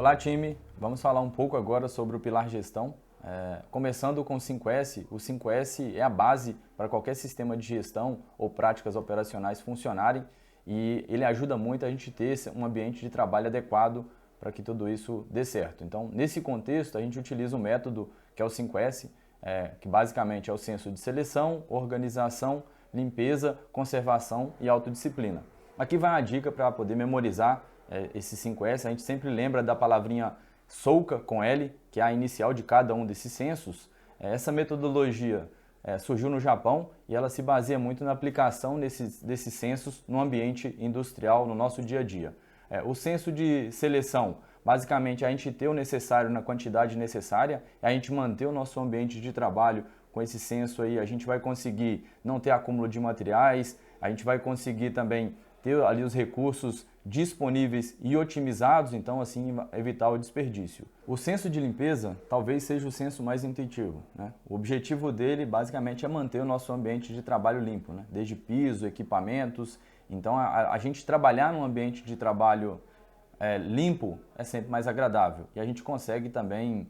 Olá, time! Vamos falar um pouco agora sobre o pilar gestão. Começando com o 5S, o 5S é a base para qualquer sistema de gestão ou práticas operacionais funcionarem e ele ajuda muito a gente ter um ambiente de trabalho adequado para que tudo isso dê certo. Então, nesse contexto, a gente utiliza um método que é o 5S, que basicamente é o senso de seleção, organização, limpeza, conservação e autodisciplina. Aqui vai uma dica para poder memorizar esse 5S. A gente sempre lembra da palavrinha SOUCA com L, que é a inicial de cada um desses sensos. Essa metodologia surgiu no Japão e ela se baseia muito na aplicação desses sensos no ambiente industrial, no nosso dia a dia. O senso de seleção, basicamente, a gente ter o necessário na quantidade necessária, a gente manter o nosso ambiente de trabalho com esse senso aí, a gente vai conseguir não ter acúmulo de materiais, a gente vai conseguir também ter ali os recursos disponíveis e otimizados, então assim evitar o desperdício. O senso de limpeza talvez seja o senso mais intuitivo, né? O objetivo dele basicamente é manter o nosso ambiente de trabalho limpo, né? Desde piso, equipamentos. Então a gente trabalhar num ambiente de trabalho limpo é sempre mais agradável e a gente consegue também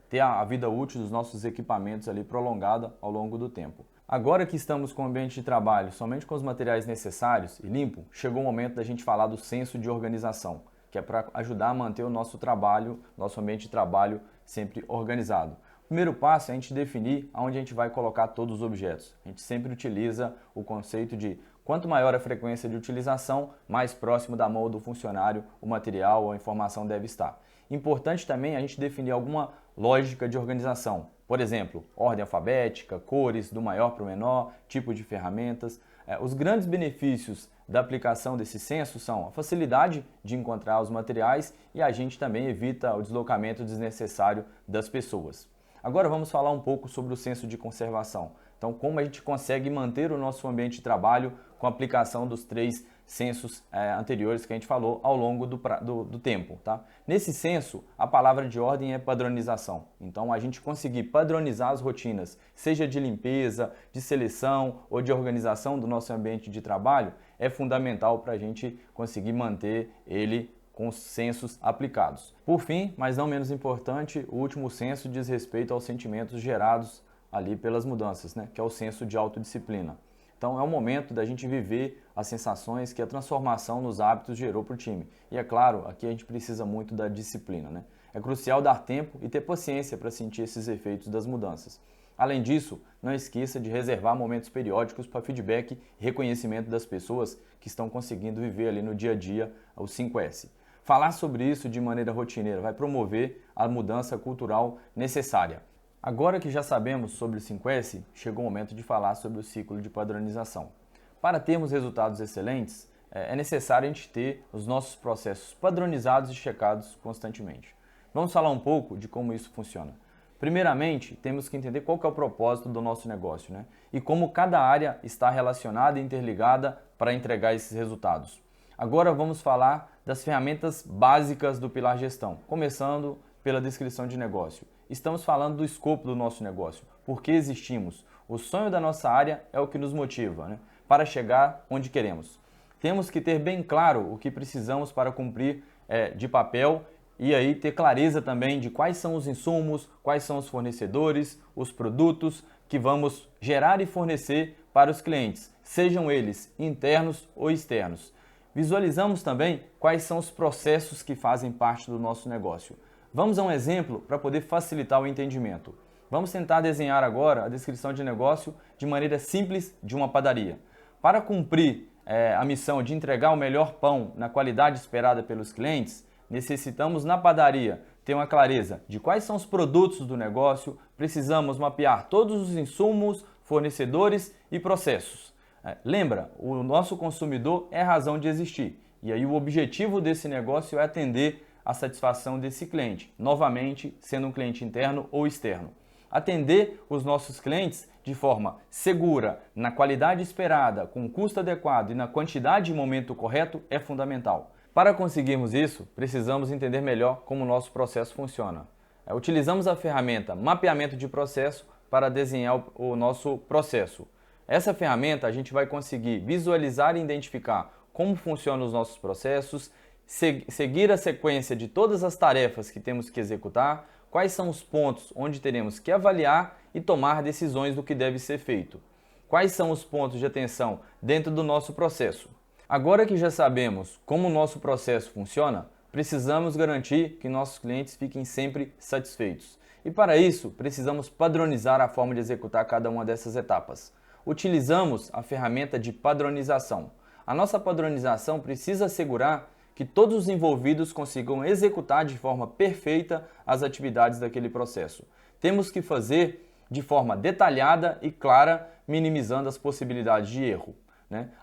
ter a vida útil dos nossos equipamentos ali prolongada ao longo do tempo. Agora que estamos com o ambiente de trabalho somente com os materiais necessários e limpo, chegou o momento da gente falar do senso de organização, que é para ajudar a manter o nosso trabalho, nosso ambiente de trabalho sempre organizado. O primeiro passo é a gente definir aonde a gente vai colocar todos os objetos. A gente sempre utiliza o conceito de quanto maior a frequência de utilização, mais próximo da mão do funcionário o material ou a informação deve estar. Importante também a gente definir alguma lógica de organização. Por exemplo, ordem alfabética, cores do maior para o menor, tipo de ferramentas. Os grandes benefícios da aplicação desse senso são a facilidade de encontrar os materiais e a gente também evita o deslocamento desnecessário das pessoas. Agora vamos falar um pouco sobre o senso de conservação. Então, como a gente consegue manter o nosso ambiente de trabalho com a aplicação dos três sensos anteriores que a gente falou ao longo do tempo. Tá? Nesse senso, a palavra de ordem é padronização. Então, a gente conseguir padronizar as rotinas, seja de limpeza, de seleção ou de organização do nosso ambiente de trabalho, é fundamental para a gente conseguir manter ele com os sensos aplicados. Por fim, mas não menos importante, o último senso diz respeito aos sentimentos gerados ali pelas mudanças, né? Que é o senso de autodisciplina. Então é o momento da gente viver as sensações que a transformação nos hábitos gerou para o time. E é claro, aqui a gente precisa muito da disciplina, né? É crucial dar tempo e ter paciência para sentir esses efeitos das mudanças. Além disso, não esqueça de reservar momentos periódicos para feedback e reconhecimento das pessoas que estão conseguindo viver ali no dia a dia os 5S. Falar sobre isso de maneira rotineira vai promover a mudança cultural necessária. Agora que já sabemos sobre o 5S, chegou o momento de falar sobre o ciclo de padronização. Para termos resultados excelentes, é necessário a gente ter os nossos processos padronizados e checados constantemente. Vamos falar um pouco de como isso funciona. Primeiramente, temos que entender qual que é o propósito do nosso negócio, né? E como cada área está relacionada e interligada para entregar esses resultados. Agora vamos falar das ferramentas básicas do pilar gestão, começando pela descrição de negócio. Estamos falando do escopo do nosso negócio, por que existimos. O sonho da nossa área é o que nos motiva, né? Para chegar onde queremos. Temos que ter bem claro o que precisamos para cumprir de papel e aí ter clareza também de quais são os insumos, quais são os fornecedores, os produtos que vamos gerar e fornecer para os clientes, sejam eles internos ou externos. Visualizamos também quais são os processos que fazem parte do nosso negócio. Vamos a um exemplo para poder facilitar o entendimento. Vamos tentar desenhar agora a descrição de negócio de maneira simples de uma padaria. Para cumprir a missão de entregar o melhor pão na qualidade esperada pelos clientes, necessitamos na padaria ter uma clareza de quais são os produtos do negócio, precisamos mapear todos os insumos, fornecedores e processos. Lembra, o nosso consumidor é a razão de existir e aí o objetivo desse negócio é atender a satisfação desse cliente, novamente sendo um cliente interno ou externo. Atender os nossos clientes de forma segura, na qualidade esperada, com custo adequado e na quantidade e momento correto é fundamental. Para conseguirmos isso, precisamos entender melhor como o nosso processo funciona. Utilizamos a ferramenta Mapeamento de Processo para desenhar o nosso processo. Essa ferramenta a gente vai conseguir visualizar e identificar como funcionam os nossos processos, seguir a sequência de todas as tarefas que temos que executar, quais são os pontos onde teremos que avaliar e tomar decisões do que deve ser feito. Quais são os pontos de atenção dentro do nosso processo. Agora que já sabemos como o nosso processo funciona, precisamos garantir que nossos clientes fiquem sempre satisfeitos. E para isso, precisamos padronizar a forma de executar cada uma dessas etapas. Utilizamos a ferramenta de padronização. A nossa padronização precisa assegurar que todos os envolvidos consigam executar de forma perfeita as atividades daquele processo. Temos que fazer de forma detalhada e clara, minimizando as possibilidades de erro.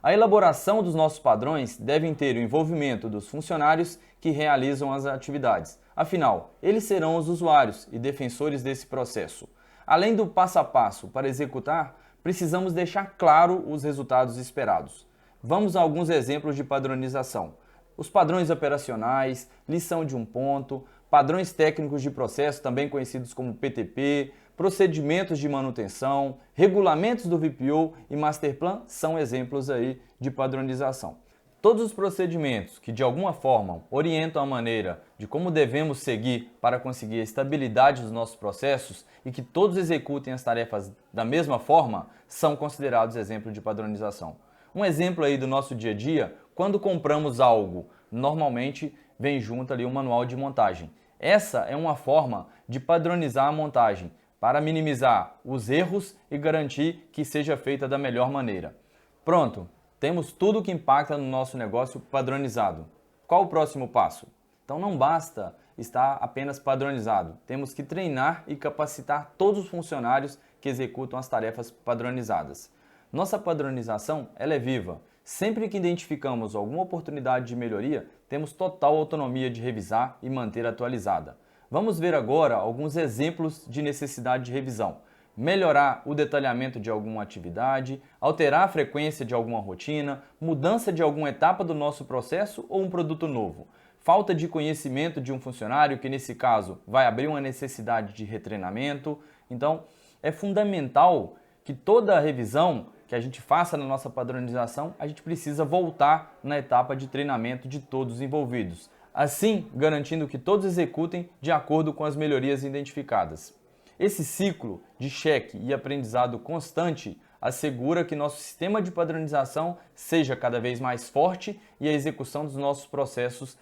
A elaboração dos nossos padrões deve ter o envolvimento dos funcionários que realizam as atividades. Afinal, eles serão os usuários e defensores desse processo. Além do passo a passo para executar, precisamos deixar claro os resultados esperados. Vamos a alguns exemplos de padronização. Os padrões operacionais, lição de um ponto, padrões técnicos de processo, também conhecidos como PTP, procedimentos de manutenção, regulamentos do VPO e Masterplan são exemplos aí de padronização. Todos os procedimentos que de alguma forma orientam a maneira de como devemos seguir para conseguir a estabilidade dos nossos processos e que todos executem as tarefas da mesma forma são considerados exemplos de padronização. Um exemplo aí do nosso dia a dia, quando compramos algo, normalmente vem junto ali um manual de montagem. Essa é uma forma de padronizar a montagem, para minimizar os erros e garantir que seja feita da melhor maneira. Pronto, temos tudo que impacta no nosso negócio padronizado. Qual o próximo passo? Então não basta estar apenas padronizado, temos que treinar e capacitar todos os funcionários que executam as tarefas padronizadas. Nossa padronização ela é viva. Sempre que identificamos alguma oportunidade de melhoria, temos total autonomia de revisar e manter atualizada. Vamos ver agora alguns exemplos de necessidade de revisão. Melhorar o detalhamento de alguma atividade, alterar a frequência de alguma rotina, mudança de alguma etapa do nosso processo ou um produto novo. Falta de conhecimento de um funcionário, que nesse caso vai abrir uma necessidade de retreinamento. Então, é fundamental que toda a revisão que a gente faça na nossa padronização, a gente precisa voltar na etapa de treinamento de todos os envolvidos. Assim, garantindo que todos executem de acordo com as melhorias identificadas. Esse ciclo de cheque e aprendizado constante assegura que nosso sistema de padronização seja cada vez mais forte e a execução dos nossos processos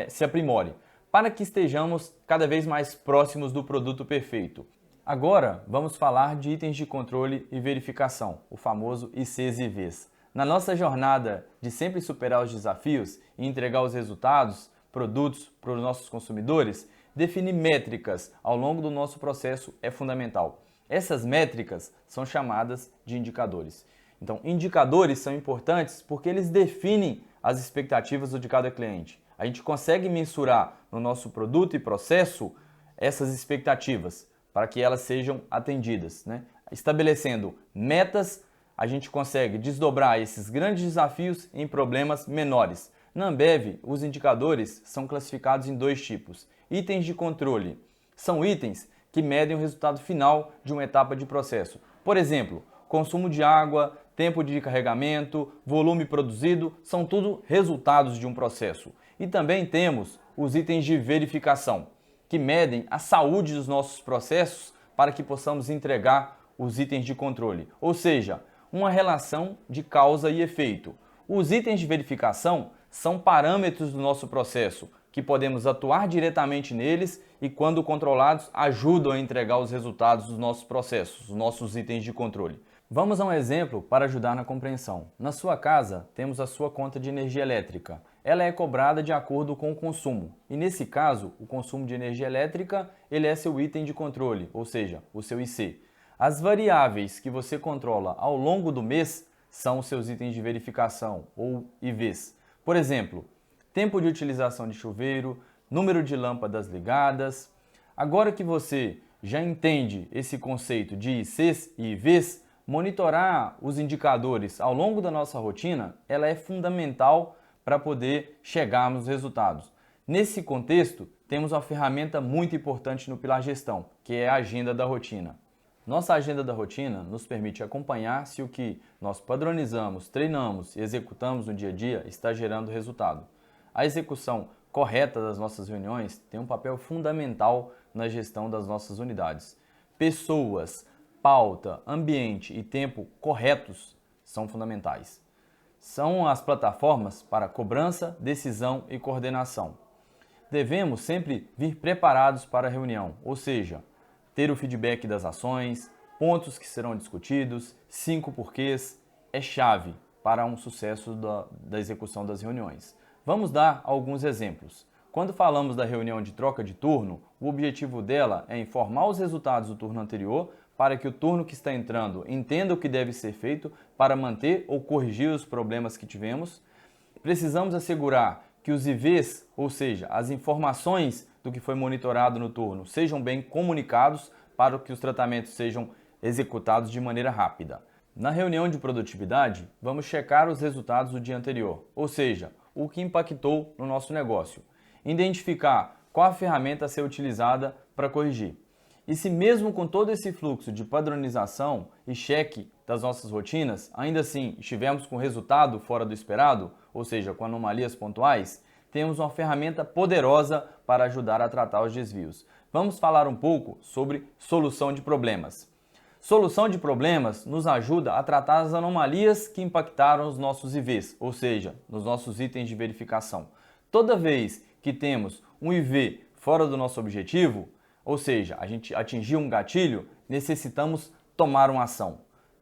se aprimore, para que estejamos cada vez mais próximos do produto perfeito. Agora, vamos falar de itens de controle e verificação, o famoso ICs e IVs. Na nossa jornada de sempre superar os desafios e entregar os resultados, produtos para os nossos consumidores, definir métricas ao longo do nosso processo é fundamental. Essas métricas são chamadas de indicadores. Então, indicadores são importantes porque eles definem as expectativas de cada cliente. A gente consegue mensurar no nosso produto e processo essas expectativas para que elas sejam atendidas, Estabelecendo metas, a gente consegue desdobrar esses grandes desafios em problemas menores. Na Ambev, os indicadores são classificados em dois tipos. Itens de controle são itens que medem o resultado final de uma etapa de processo. Por exemplo, consumo de água, tempo de carregamento, volume produzido, são tudo resultados de um processo. E também temos os itens de verificação, que medem a saúde dos nossos processos para que possamos entregar os itens de controle. Ou seja, uma relação de causa e efeito. Os itens de verificação são parâmetros do nosso processo, que podemos atuar diretamente neles e, quando controlados, ajudam a entregar os resultados dos nossos processos, os nossos itens de controle. Vamos a um exemplo para ajudar na compreensão. Na sua casa, temos a sua conta de energia elétrica. Ela é cobrada de acordo com o consumo. E nesse caso, o consumo de energia elétrica, ele é seu item de controle, ou seja, o seu IC. As variáveis que você controla ao longo do mês são os seus itens de verificação, ou IVs. Por exemplo, tempo de utilização de chuveiro, número de lâmpadas ligadas. Agora que você já entende esse conceito de ICs e IVs, monitorar os indicadores ao longo da nossa rotina, ela é fundamental para poder chegarmos aos resultados. Nesse contexto, temos uma ferramenta muito importante no pilar gestão, que é a agenda da rotina. Nossa agenda da rotina nos permite acompanhar se o que nós padronizamos, treinamos e executamos no dia a dia está gerando resultado. A execução correta das nossas reuniões tem um papel fundamental na gestão das nossas unidades. Pessoas, pauta, ambiente e tempo corretos são fundamentais. São as plataformas para cobrança, decisão e coordenação. Devemos sempre vir preparados para a reunião, ou seja, ter o feedback das ações, pontos que serão discutidos, 5 porquês, é chave para um sucesso da execução das reuniões. Vamos dar alguns exemplos. Quando falamos da reunião de troca de turno, o objetivo dela é informar os resultados do turno anterior para que o turno que está entrando entenda o que deve ser feito para manter ou corrigir os problemas que tivemos. Precisamos assegurar que os IVs, ou seja, as informações do que foi monitorado no turno, sejam bem comunicados para que os tratamentos sejam executados de maneira rápida. Na reunião de produtividade, vamos checar os resultados do dia anterior, ou seja, o que impactou no nosso negócio. Identificar qual a ferramenta a ser utilizada para corrigir. E se mesmo com todo esse fluxo de padronização e cheque das nossas rotinas, ainda assim estivermos com resultado fora do esperado, ou seja, com anomalias pontuais, temos uma ferramenta poderosa para ajudar a tratar os desvios. Vamos falar um pouco sobre solução de problemas. Solução de problemas nos ajuda a tratar as anomalias que impactaram os nossos IVs, ou seja, nos nossos itens de verificação. Toda vez que temos um IV fora do nosso objetivo, ou seja, a gente atingiu um gatilho, necessitamos tomar uma ação.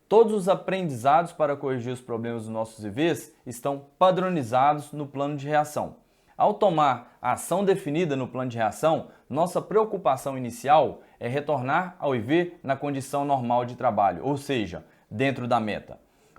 Todos os aprendizados para corrigir os problemas dos nossos IVs estão padronizados no plano de reação. Ao tomar a ação definida no plano de reação, nossa preocupação inicial é retornar ao IV na condição normal de trabalho, ou seja, dentro da meta.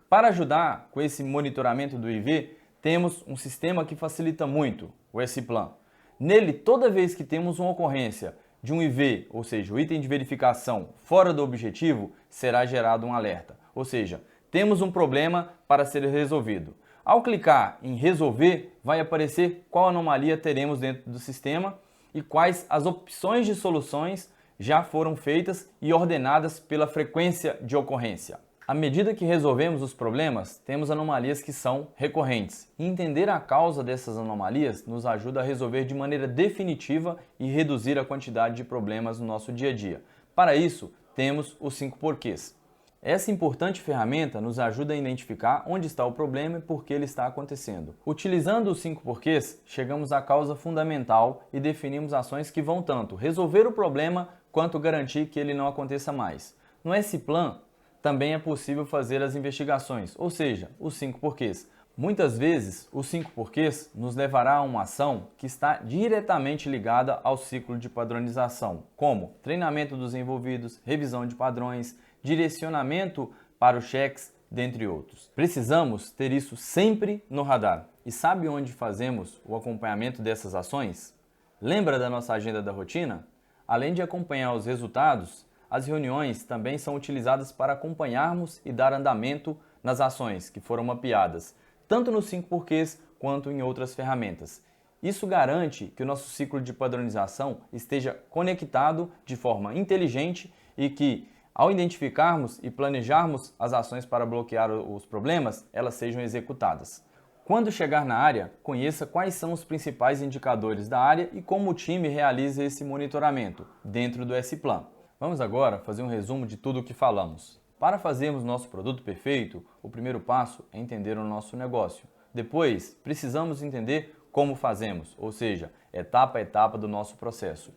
Para ajudar com esse monitoramento do IV, temos um sistema que facilita muito, o S-Plan. Nele, toda vez que temos uma ocorrência de um IV, ou seja, o item de verificação fora do objetivo, será gerado um alerta. Ou seja, temos um problema para ser resolvido. Ao clicar em resolver, vai aparecer qual anomalia teremos dentro do sistema e quais as opções de soluções já foram feitas e ordenadas pela frequência de ocorrência. À medida que resolvemos os problemas, temos anomalias que são recorrentes. E entender a causa dessas anomalias nos ajuda a resolver de maneira definitiva e reduzir a quantidade de problemas no nosso dia a dia. Para isso, temos os 5 porquês. Essa importante ferramenta nos ajuda a identificar onde está o problema e por que ele está acontecendo. Utilizando os 5 porquês, chegamos à causa fundamental e definimos ações que vão tanto resolver o problema quanto garantir que ele não aconteça mais. No S-Plan, também é possível fazer as investigações, ou seja, os 5 porquês. Muitas vezes, os 5 porquês nos levará a uma ação que está diretamente ligada ao ciclo de padronização, como treinamento dos envolvidos, revisão de padrões, direcionamento para os cheques, dentre outros. Precisamos ter isso sempre no radar. E sabe onde fazemos o acompanhamento dessas ações? Lembra da nossa agenda da rotina? Além de acompanhar os resultados, as reuniões também são utilizadas para acompanharmos e dar andamento nas ações que foram mapeadas, tanto nos 5 porquês quanto em outras ferramentas. Isso garante que o nosso ciclo de padronização esteja conectado de forma inteligente e que, ao identificarmos e planejarmos as ações para bloquear os problemas, elas sejam executadas. Quando chegar na área, conheça quais são os principais indicadores da área e como o time realiza esse monitoramento dentro do S-Plan. Vamos agora fazer um resumo de tudo o que falamos. Para fazermos nosso produto perfeito, o primeiro passo é entender o nosso negócio. Depois, precisamos entender como fazemos, ou seja, etapa a etapa do nosso processo.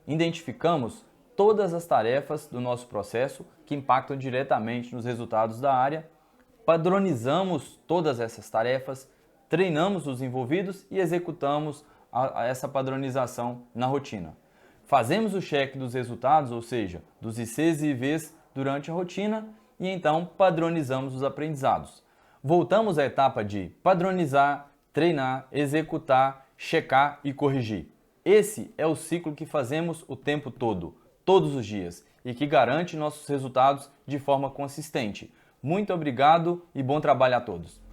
Identificamos todas as tarefas do nosso processo que impactam diretamente nos resultados da área, padronizamos todas essas tarefas, treinamos os envolvidos e executamos essa padronização na rotina. Fazemos o cheque dos resultados, ou seja, dos ICs e IVs durante a rotina e então padronizamos os aprendizados. Voltamos à etapa de padronizar, treinar, executar, checar e corrigir. Esse é o ciclo que fazemos o tempo todo, todos os dias, e que garante nossos resultados de forma consistente. Muito obrigado e bom trabalho a todos!